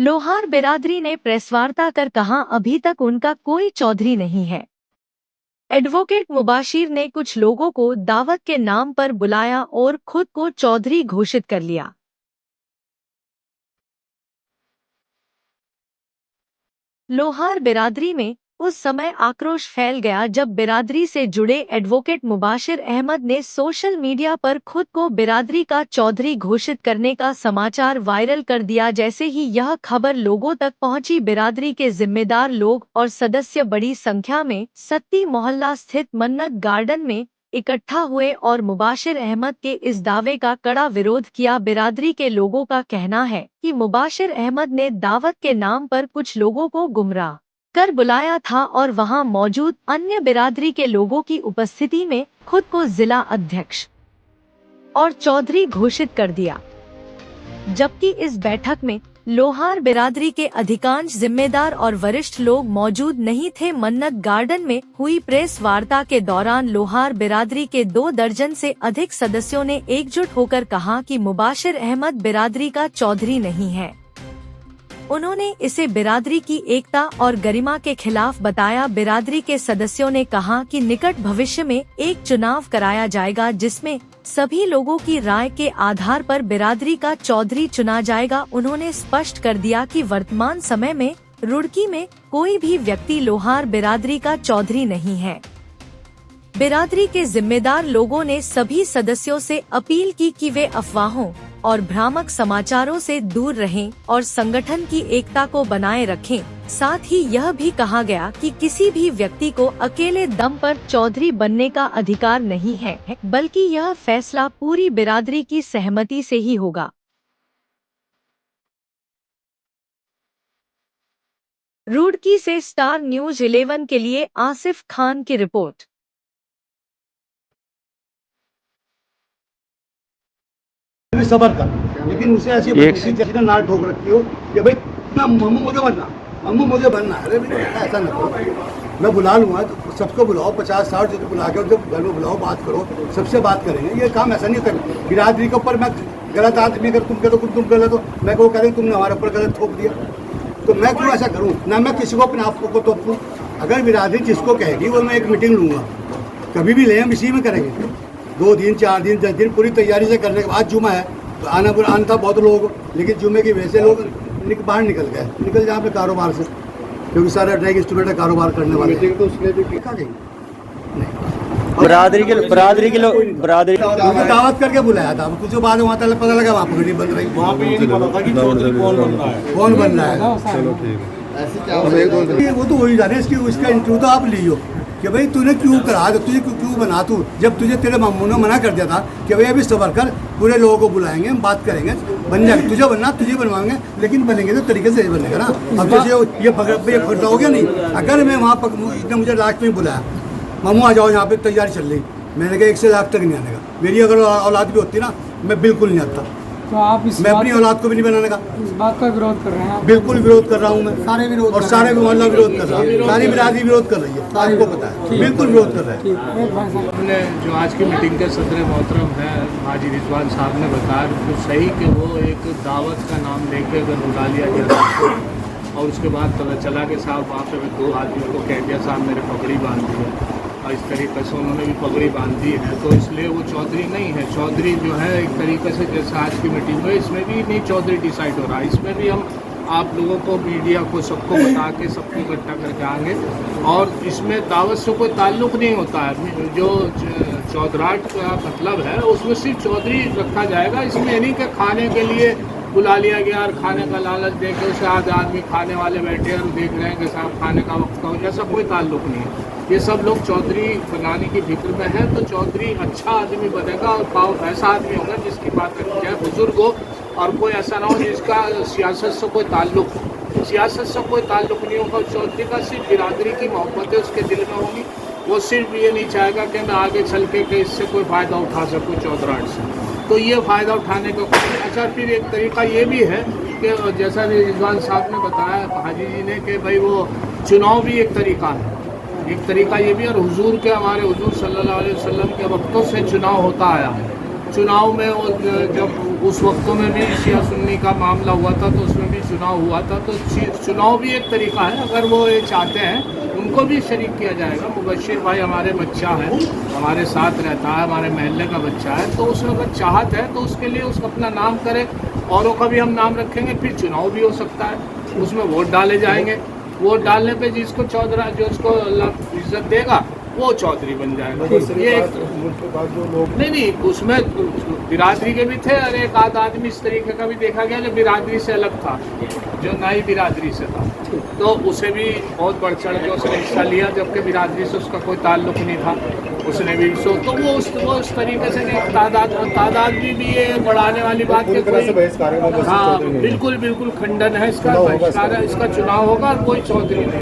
लोहार बिरादरी ने प्रेसवार्ता कर कहा, अभी तक उनका कोई चौधरी नहीं है। एडवोकेट मुबाशिर ने कुछ लोगों को दावत के नाम पर बुलाया और खुद को चौधरी घोषित कर लिया। लोहार बिरादरी में उस समय आक्रोश फैल गया जब बिरादरी से जुड़े एडवोकेट मुबाशिर अहमद ने सोशल मीडिया पर खुद को बिरादरी का चौधरी घोषित करने का समाचार वायरल कर दिया। जैसे ही यह खबर लोगों तक पहुंची, बिरादरी के जिम्मेदार लोग और सदस्य बड़ी संख्या में सत्ती मोहल्ला स्थित मन्नत गार्डन में इकट्ठा हुए और मुबाशिर अहमद के इस दावे का कड़ा विरोध किया। बिरादरी के लोगों का कहना है कि मुबाशिर अहमद ने दावत के नाम पर कुछ लोगों को गुमराह कर बुलाया था और वहां मौजूद अन्य बिरादरी के लोगों की उपस्थिति में खुद को जिला अध्यक्ष और चौधरी घोषित कर दिया। जबकि इस बैठक में लोहार बिरादरी के अधिकांश जिम्मेदार और वरिष्ठ लोग मौजूद नहीं थे। मन्नत गार्डन में हुई प्रेस वार्ता के दौरान लोहार बिरादरी के 2 दर्जन से अधिक सदस्यों ने एकजुट होकर कहा कि मुबाशिर अहमद बिरादरी का चौधरी नहीं है। उन्होंने इसे बिरादरी की एकता और गरिमा के खिलाफ बताया। बिरादरी के सदस्यों ने कहा कि निकट भविष्य में एक चुनाव कराया जाएगा जिसमें सभी लोगों की राय के आधार पर बिरादरी का चौधरी चुना जाएगा। उन्होंने स्पष्ट कर दिया कि वर्तमान समय में रुड़की में कोई भी व्यक्ति लोहार बिरादरी का चौधरी नहीं है। बिरादरी के जिम्मेदार लोगों ने सभी सदस्यों से अपील की कि वे अफवाहों और भ्रामक समाचारों से दूर रहें और संगठन की एकता को बनाए रखें। साथ ही यह भी कहा गया कि किसी भी व्यक्ति को अकेले दम पर चौधरी बनने का अधिकार नहीं है, बल्कि यह फैसला पूरी बिरादरी की सहमति से ही होगा। रुड़की से स्टार न्यूज 11 के लिए आसिफ खान की रिपोर्ट। सबर का, लेकिन उसे ऐसी परिस्थिति ना ठोक रखी हो कि भाई ना मम्मू मुझे बनना है। अरे ऐसा ना करो, मैं बुला लूंगा तो सबको बुलाओ, 50-60 जो बुला के जब घर में बुलाओ, बात करो, सबसे बात करेंगे। ये काम ऐसा नहीं कर बिरादरी के ऊपर मैं गलत आदमी, अगर तुम कह दो तुम गलत हो, मैं को कह तुमने हमारे ऊपर गलत ठोक दिया, तो मैं क्यों ऐसा करूँ? ना मैं किसी को अपने आप को तोपूँ। अगर बिरादरी जिसको कहेगी वो मैं एक मीटिंग लूँगा, कभी भी ले हम इसी में करेंगे। 2 दिन 4 दिन 10 दिन पूरी तैयारी से करने के बाद जुमा है तो आना था बहुत लोग, लेकिन जुमे की वजह से लोग बाहर निकल जहाँ पे कारोबार से, क्योंकि सारे ड्राइंग इंस्ट्रूमेंट है कारोबार करने वाले। तो उसने भी बिरादरी मुझे दावत करके बुलाया था, कुछ बाद में वहाँ तक पता लगा वहाँ पगड़ी बन रही, वहाँ पे ये नहीं पता था कि चौधरी कौन बन रहा है। चलो ठीक है, वो तो वही जाने, इसका इंटरव्यू तो आप लियो कि भाई तूने क्यों करा, तुझे क्यों बना, तू जब तुझे तेरे मामू ने मना कर दिया था कि भाई अभी सबर कर, पूरे लोगों को बुलाएंगे, हम बात करेंगे, बन जाएगा, तुझे बनना तुझे बनवाएंगे, लेकिन बनेंगे तो तरीके से बनेगा ना। अब जैसे ये फटा हो गया नहीं, अगर मैं वहाँ पर मुझे लास्ट में बुलाया, मामू आ जाओ यहाँ पे तैयारी चल रही, मैंने कहा 1 से लाख तक नहीं आने का, मेरी अगर औलाद भी होती ना मैं बिल्कुल नहीं आता। तो आप मैं अपनी औलाद को भी नहीं बनाने का, इस बात का विरोध कर रहे हैं? बिल्कुल विरोध कर रहा हूँ मैं, सारे विरोध, और सारे मोहल्ला विरोध कर रहा है, सारी बिरादरी विरोध कर रही है, आपको पता है, बिल्कुल विरोध कर रहे हैं। अपने जो आज की मीटिंग के सदर मोहतरम है हाजी रिजवान साहब ने बताया तो सही कि वो एक दावत का नाम लेके अगर बुला लिया गया और उसके बाद पता चला कि साहब वहाँ पे 2 आदमियों को कह दिया साहब मेरे पगड़ी बांध दी है, और इस तरीके से उन्होंने भी पगड़ी बांध दी है, तो इसलिए वो चौधरी नहीं है। चौधरी जो है एक तरीके से जैसे आज की मीटिंग में इसमें भी नहीं चौधरी डिसाइड हो रहा है, इसमें भी हम आप लोगों को, मीडिया को, सबको बता के सबको इकट्ठा करके आएंगे। और इसमें दावत से कोई ताल्लुक़ नहीं होता है, जो चौधराट का मतलब है उसमें सिर्फ चौधरी रखा जाएगा। इसमें नहीं कि खाने के लिए बुला लिया गया और खाने का लालच दे के उसे आज आदमी खाने वाले बैठे और देख रहे हैं कि साहब खाने का वक्त हो, ऐसा कोई ताल्लुक़ नहीं है। ये सब लोग चौधरी बनाने की फिक्र में है, तो चौधरी अच्छा आदमी बनेगा और ऐसा आदमी होगा जिसकी बात करनी चाहे बुजुर्ग हो, और कोई ऐसा ना हो जिसका सियासत से कोई ताल्लुक़ हो। सियासत से कोई ताल्लुक़ नहीं होगा। चौधरी का सिर्फ बिरादरी की मोहब्बतें उसके दिल में होगी, वो सिर्फ ये नहीं चाहेगा कि मैं आगे चल के इससे कोई फ़ायदा उठा सकूँ चौधराट से, तो ये फ़ायदा उठाने का कुछ। अच्छा, फिर एक तरीका ये भी है कि जैसा रिजवान साहब ने बताया हाजी जी ने कि भाई वो चुनाव भी एक तरीका है, एक तरीका ये भी, और हुजूर के हमारे हुजूर सल्लल्लाहु अलैहि वसल्लम के वक्तों से चुनाव होता आया है। चुनाव में और जब उस वक्तों में भी शिया सुन्नी का मामला हुआ था तो उसमें भी चुनाव हुआ था, तो चुनाव भी एक तरीका है। अगर वो ये चाहते हैं उनको भी शरीक किया जाएगा। मुबशिर भाई हमारे बच्चा है, हमारे साथ रहता है, हमारे महल्ले का बच्चा है, तो उसमें अगर चाहत है तो उसके लिए उसको अपना नाम करे, औरों का भी हम नाम रखेंगे, फिर चुनाव भी हो सकता है, उसमें वोट डाले जाएंगे। वोट डालने पे जिसको चौधरी जो उसको अल्लाह इज्जत देगा वो चौधरी बन जाएगा। ये नहीं उसमें बिरादरी के भी थे और एक आध आदमी इस तरीके का भी देखा गया जो बिरादरी से अलग था, जो नई बिरादरी से था, तो उसे भी बहुत बढ़ चढ़ के उसने हिस्सा लिया, जबकि बिरादरी से उसका कोई ताल्लुक नहीं था, उसने भी तो वो उस तरीके से तादाद भी ये बढ़ाने वाली बात है कोई। हाँ बिल्कुल बिल्कुल खंडन है इसका, बहिष्कार है इसका, चुनाव होगा और कोई चौधरी नहीं।